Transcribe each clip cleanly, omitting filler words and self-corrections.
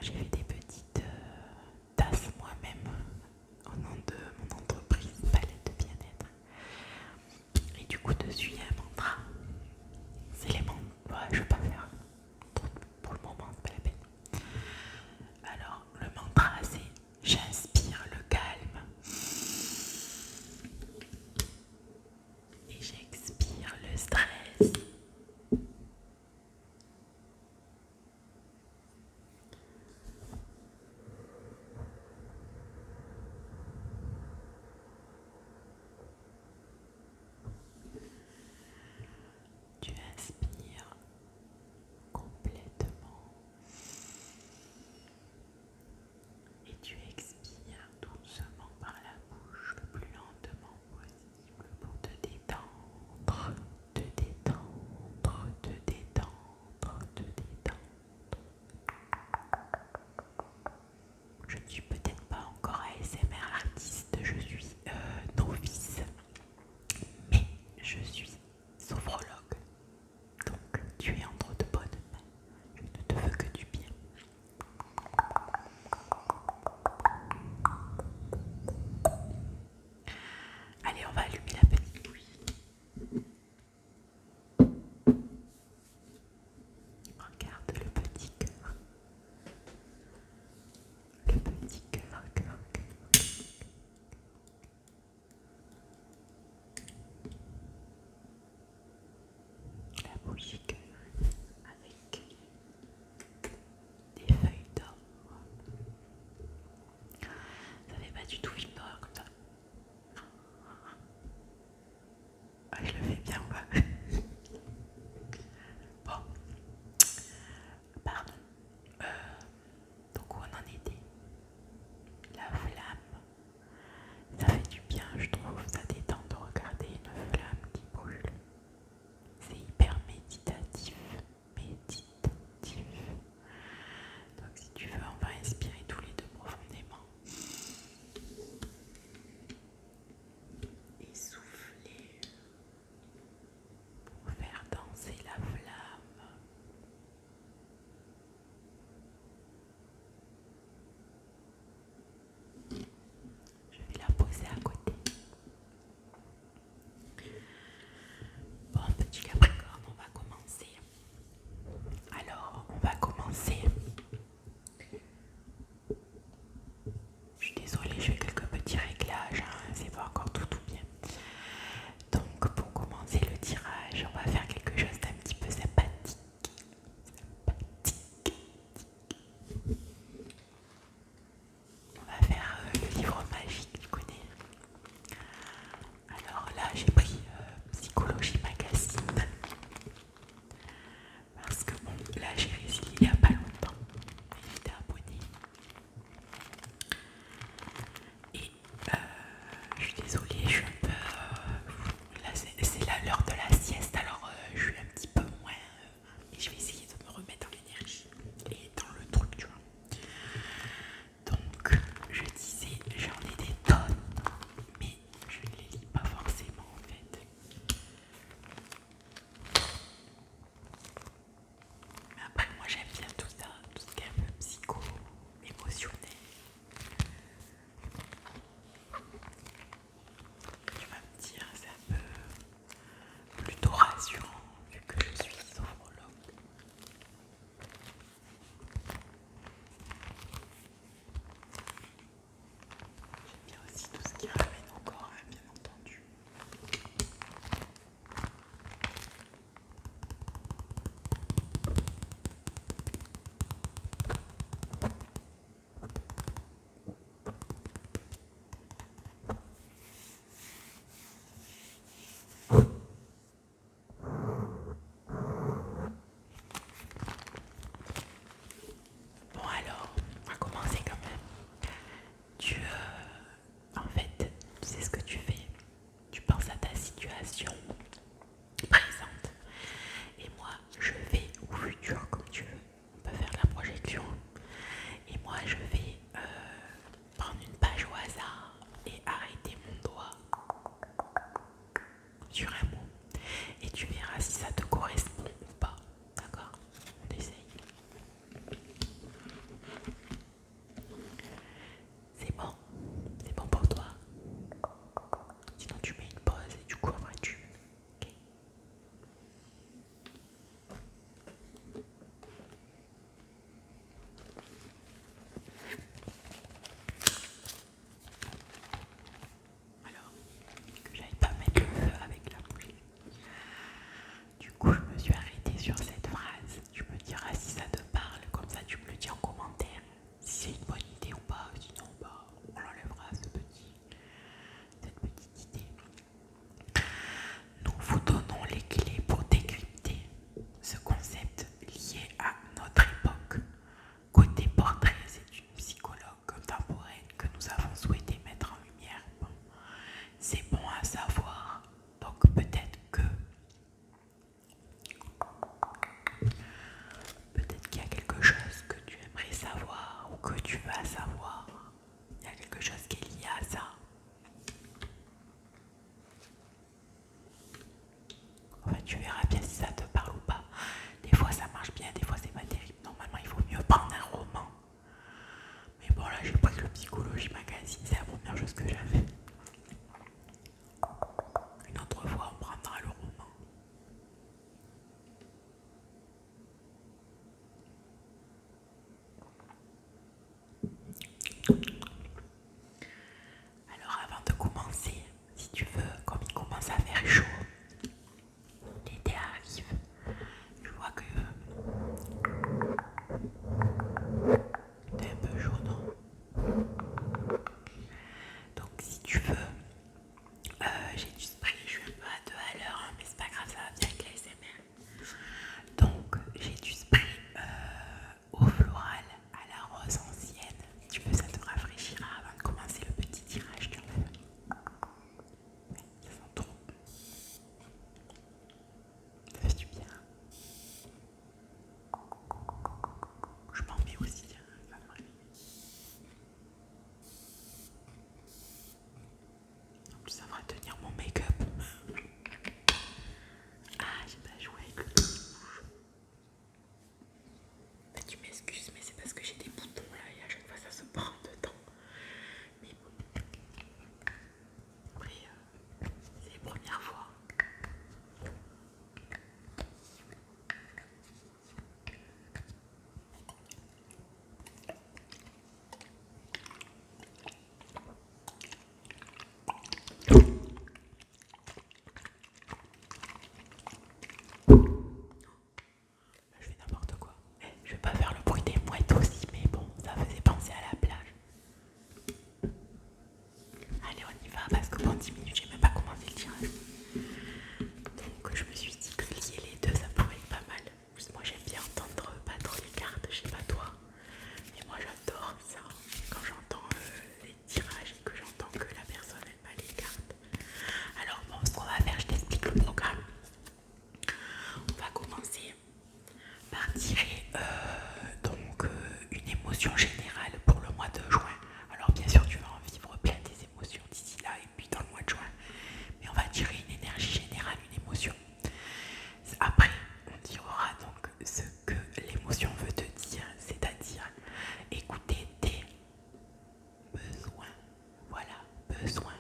j'ai fait des petites tasses moi-même au nom de mon entreprise Palette de Bien-être. Et du coup, dessus, il y a un mantra. C'est les mantras. Ouais, je vais pas faire trop pour le moment, c'est pas la peine. Alors, le mantra, c'est j'inspire le calme et j'expire le stress. Alors avant de commencer, si tu veux, comme il commence à faire chaud, l'été arrive, je vois que t'es un peu chaud, non? Donc si tu veux, j'ai du spray, je suis un peu à 2 à l'heure, hein, mais c'est pas grave, ça va bien avec la SMR. Donc j'ai du spray eau florale à la rose ancienne. Si tu veux, ça te rafraîchira avant de commencer le petit tirage, tu vois. Ça sent trop. Ça fait du bien. Je m'en mets aussi, tiens, ça me réveille. En plus, ça va tenir mon make-up. Ah, j'ai pas joué avec le petit bouche. Bah, tu m'excuses, mais c'est parce que j'ai des boutons là et à chaque fois ça se prend dedans. Mais bon, après, c'est les premières fois. Je fais n'importe quoi. Je vais pas faire le bruit des mouettes aussi, mais bon, ça faisait penser à la plage. Allez, on y va parce que pendant 10 minutes, j'ai même pas commencé le tirage. Donc, je me suis dit que lier les deux, ça pourrait être pas mal. En plus, moi, j'aime bien entendre pas trop les cartes, je sais pas toi. Mais moi, j'adore ça. Quand j'entends les tirages et que j'entends que la personne aime pas les cartes. Alors, bon, ce qu'on va faire, je t'explique le programme. On va commencer par tirer une émotion générale pour le mois de juin. Alors bien sûr tu vas en vivre plein des émotions d'ici là et puis dans le mois de juin, mais on va tirer une énergie générale, une émotion. Après on tirera donc ce que l'émotion veut te dire, c'est-à-dire écouter tes besoins. Voilà, besoin.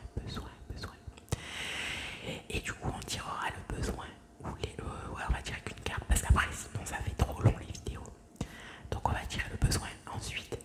Et du coup on tirera le besoin ou ouais, on va tirer qu'une carte parce qu'après sinon ça fait trop long les vidéos. Donc on va tirer le besoin. Ensuite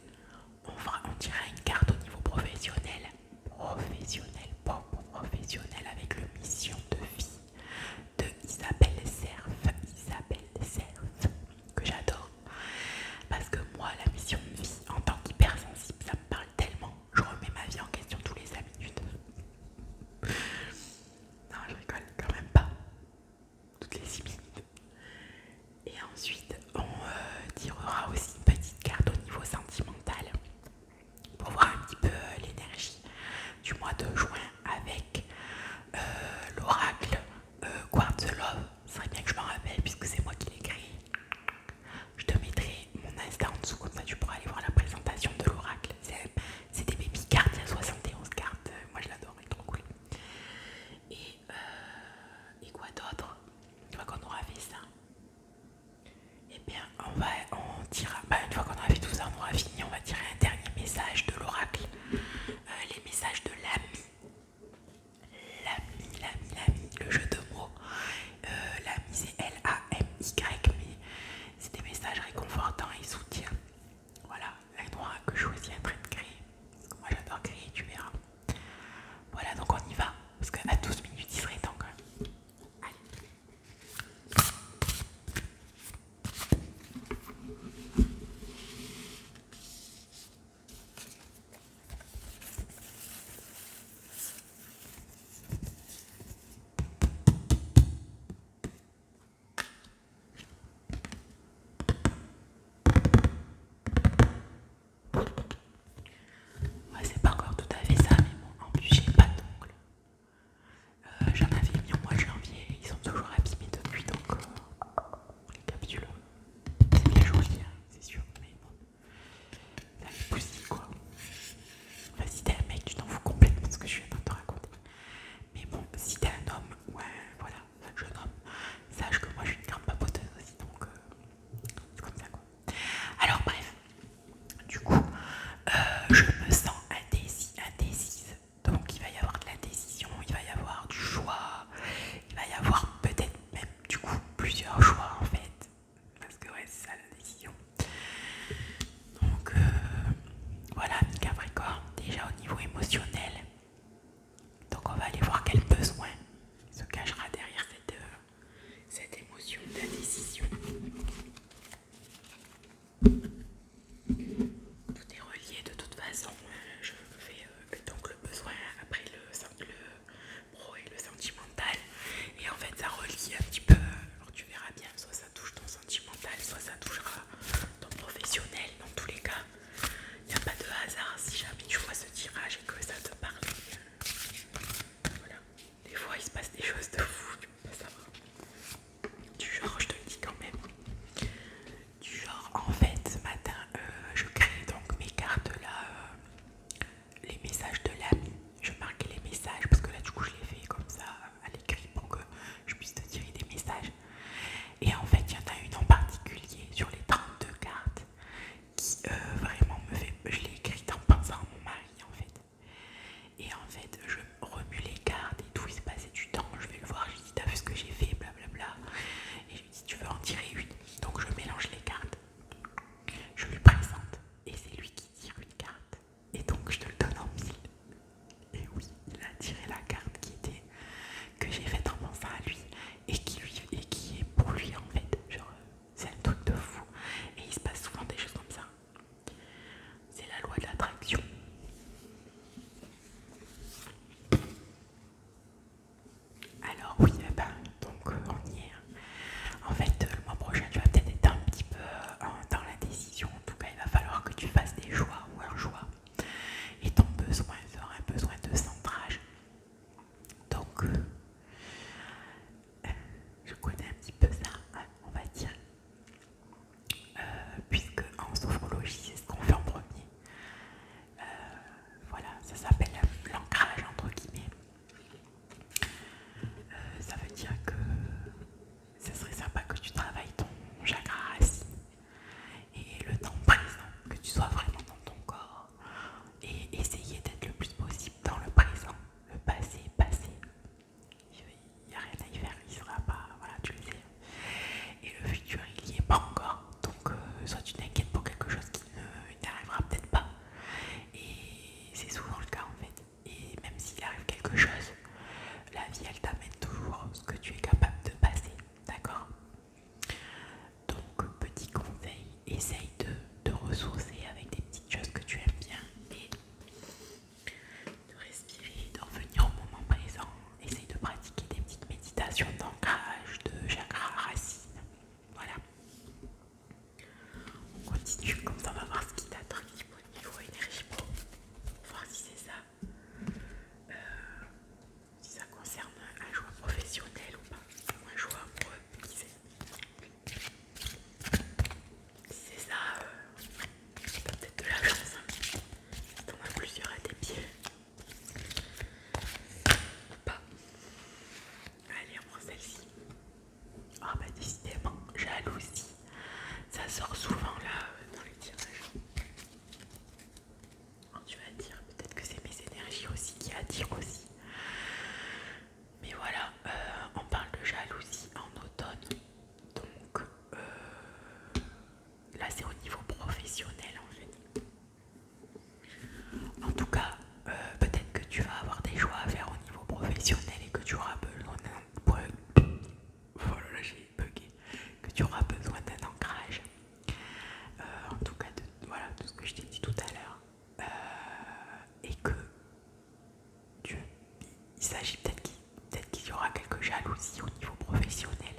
aussi au niveau professionnel.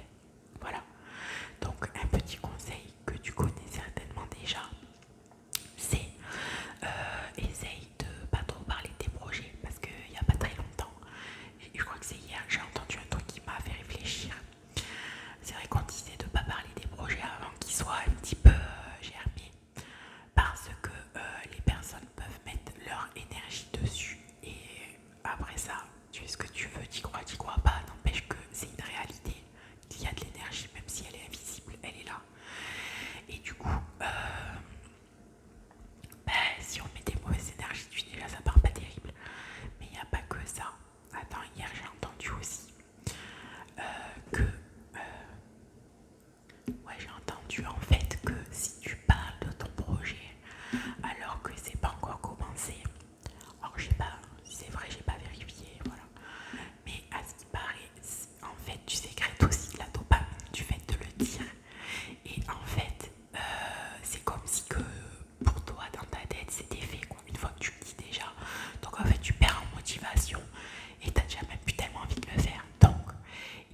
Voilà. Donc un petit conseil que tu connais certainement déjà, c'est essaye de pas trop parler de tes projets parce qu'il n'y a pas très longtemps, je crois que c'est hier, j'ai entendu un truc qui m'a fait réfléchir. C'est vrai qu'on disait de ne pas parler des projets avant qu'ils soient un petit peu germés parce que les personnes peuvent mettre leur énergie dessus et après ça, tu fais ce que tu veux, t'y crois pas, n'empêche que c'est une réalité, qu'il y a de l'énergie, même si elle est invisible, elle est là. Et du coup, si on met des mauvaises énergies dessus, déjà ça part pas terrible. Mais il n'y a pas que ça. Attends, hier j'ai entendu aussi que ouais, j'ai entendu en fait que si tu parles de ton projet alors que c'est pas encore commencé, alors je sais pas si c'est vrai, j'ai pas vérifié, voilà. Mais à ce qui paraît, en fait, tu sécrètes aussi de la dopamine du fait de le dire. Et en fait, c'est comme si que pour toi, dans ta tête, c'était fait quoi, une fois que tu le dis déjà. Donc en fait, tu perds en motivation et t'as déjà même plus tellement envie de le faire. Donc,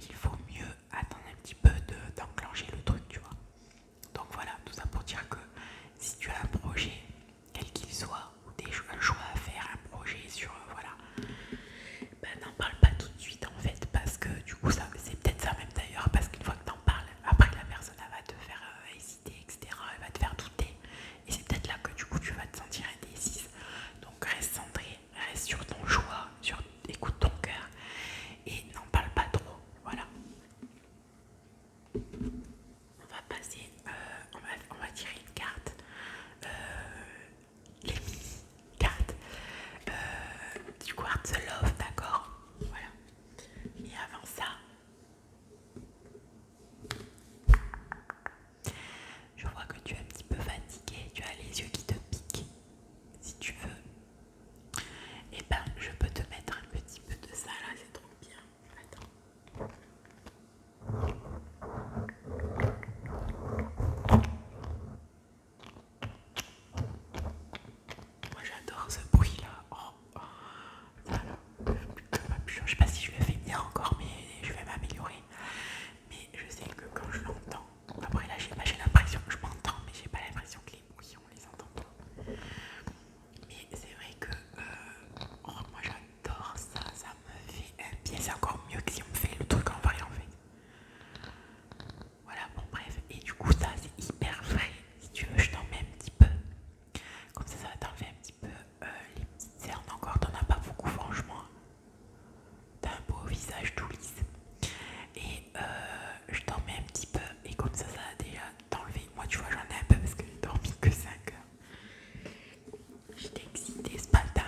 il faut mieux attendre un petit peu d'enclencher le truc, tu vois. Donc voilà, tout ça pour dire que si tu as un projet, quel qu'il soit, ou un choix à faire, un projet sur, voilà, ben n'en parle pas tout de suite en fait, parce que du coup, ça, c'est peut-être ça même d'ailleurs, parce qu'une fois que t'en parles, après la personne, elle va te faire hésiter, etc., elle va te faire douter, et c'est peut-être là que du coup, tu vas te sentir indécise. Donc reste centré, reste sur ton choix, écoute ton cœur, et n'en parle pas trop, voilà. On va passer, on va tirer une carte, les mini-cartes du Quartz Love, d'accord. Voilà. Et avant ça, je vois que tu es un petit peu fatigué, tu as les yeux qui te piquent. Si tu veux, et ben je peux te mettre un petit peu de ça là, c'est trop bien. Attends. Moi j'adore ce bruit là. Oh. Voilà. Je sais pas si je le fais bien encore, mais je vais m'améliorer. Mais je sais que quand je l'entends, après là j'ai l'impression que je m'entends, mais j'ai pas l'impression que les bruits on les entend pas. Mais c'est vrai que moi j'adore ça, ça me fait un bien. C'est encore mieux que si on me fait le truc en vrai en fait. Voilà, bon bref, et du coup ça c'est hyper frais. Si tu veux je t'en mets un petit peu. Comme ça va t'enlever un petit peu les petites cernes encore, t'en as pas beaucoup franchement. T'as un beau visage tout lisse. Et je t'en mets un petit peu et comme ça va déjà t'enlever. Moi tu vois j'en ai un peu parce que j'ai dormi que 5 heures. J'étais excitée ce matin,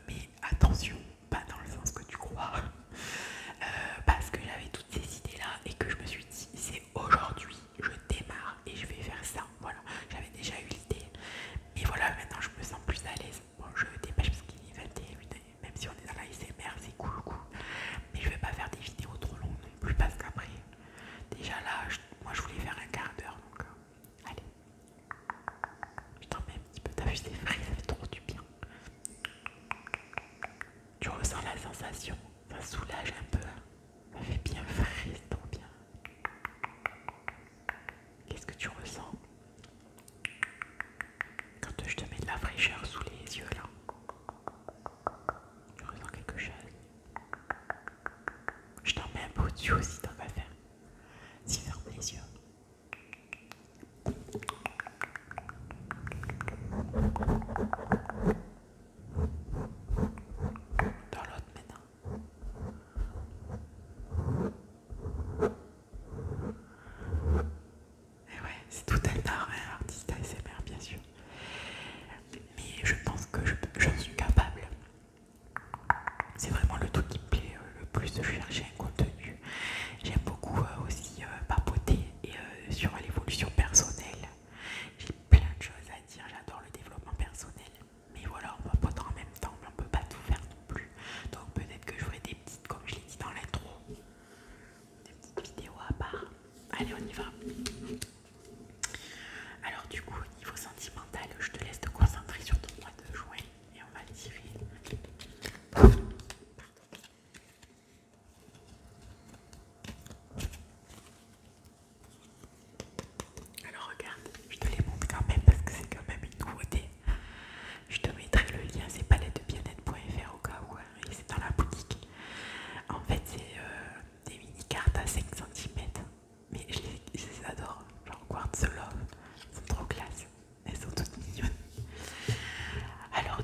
mais attention, pas dans le sens que tu crois. Parce que j'avais toutes ces idées là et que je me suis dit c'est aujourd'hui, je démarre et je vais faire ça. Voilà, j'avais déjà eu l'idée. Mais voilà, maintenant je me sens plus à l'aise. Bon, je dépêche parce qu'il est 21h, même si on est dans la SMR, c'est cool. Mais je vais pas faire des vidéos trop longues non plus parce qu'après, déjà là, moi je voulais faire un quart d'heure. Donc, allez, je t'en mets un petit peu. T'as vu, c'est frais, ça fait trop du bien. Tu ressens la sensation, ça soulage un peu. Ça fait bien frais, c'est trop bien. Qu'est-ce que tu ressens quand je te mets de la fraîcheur sous les yeux là? Tu ressens quelque chose? Je t'en mets un peu au-dessus aussi, tant qu'à faire. Si, ferme les yeux. Dans l'autre maintenant.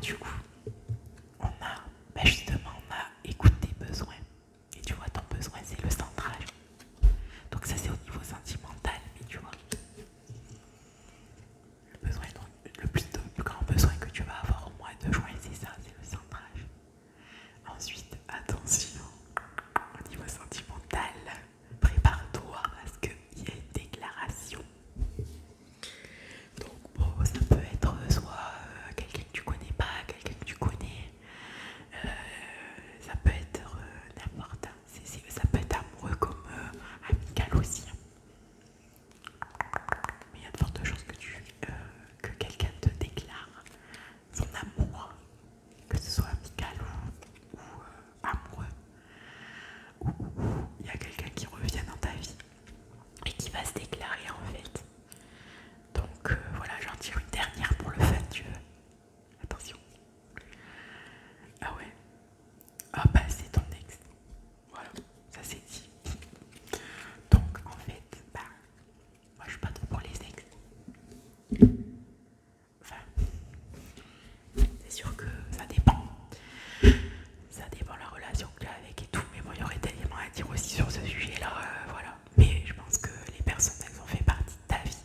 du coup, justement, on a écoute tes besoins. Et tu vois, ton besoin, c'est le centrage. Donc ça, c'est au niveau sentimental, mais tu vois, le plus grand besoin que tu vas avoir au mois de juin, c'est ça, c'est le centrage. Ensuite, attention, au niveau sentimental, prépare-toi parce qu'il y a une déclaration. Donc bon, ça peut être soit quelqu'un que tu connais pas, quelqu'un que tu connais, ça peut être n'importe, ça peut être amoureux comme amical aussi. Mais il y a de fortes chances que quelqu'un te déclare son amour, que ce soit amical ou amoureux, ou il y a quelqu'un qui revient dans ta vie et qui va se déclarer en fait. Donc voilà, j'en tire une dernière pour le fun, tu veux. Attention. Ah ouais. Ah bah c'est ton ex. Voilà, ça c'est dit. Donc en fait, bah, moi je suis pas trop pour les ex. Enfin, c'est sûr que ça dépend. Ça dépend de la relation que tu as avec et tout. Mais moi il y aurait tellement à dire aussi sur ce sujet-là. Voilà. Mais je pense que les personnes, elles ont fait partie de ta vie.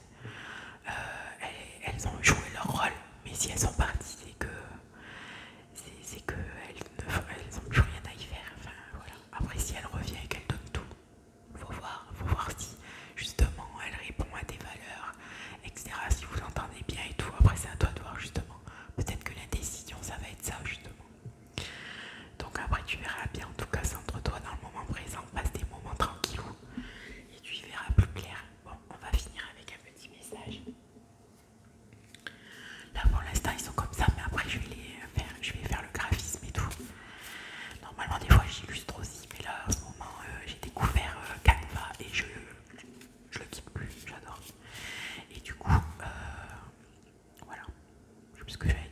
Elles ont joué leur rôle. Mais si elles sont parties, c'est que elles ont plus rien à y faire. Enfin voilà. Après si elle revient et qu'elle donne tout, faut voir si justement elle répond à tes valeurs, etc. Si vous entendez bien et tout. Après c'est à toi de voir justement. Peut-être que l'indécision ça va être ça justement. Donc après tu verras bien, en tout cas centre-toi dans le moment présent, passe des moments tranquillou et tu y verras plus clair. Bon, on va finir avec un petit message. Là pour l'instant ils sont comme ça, mais après je vais faire le graphisme et tout. Normalement des fois j'illustre aussi, mais là en ce moment j'ai découvert Canva et je le quitte plus, j'adore. Et du coup, voilà, je sais plus ce que j'allais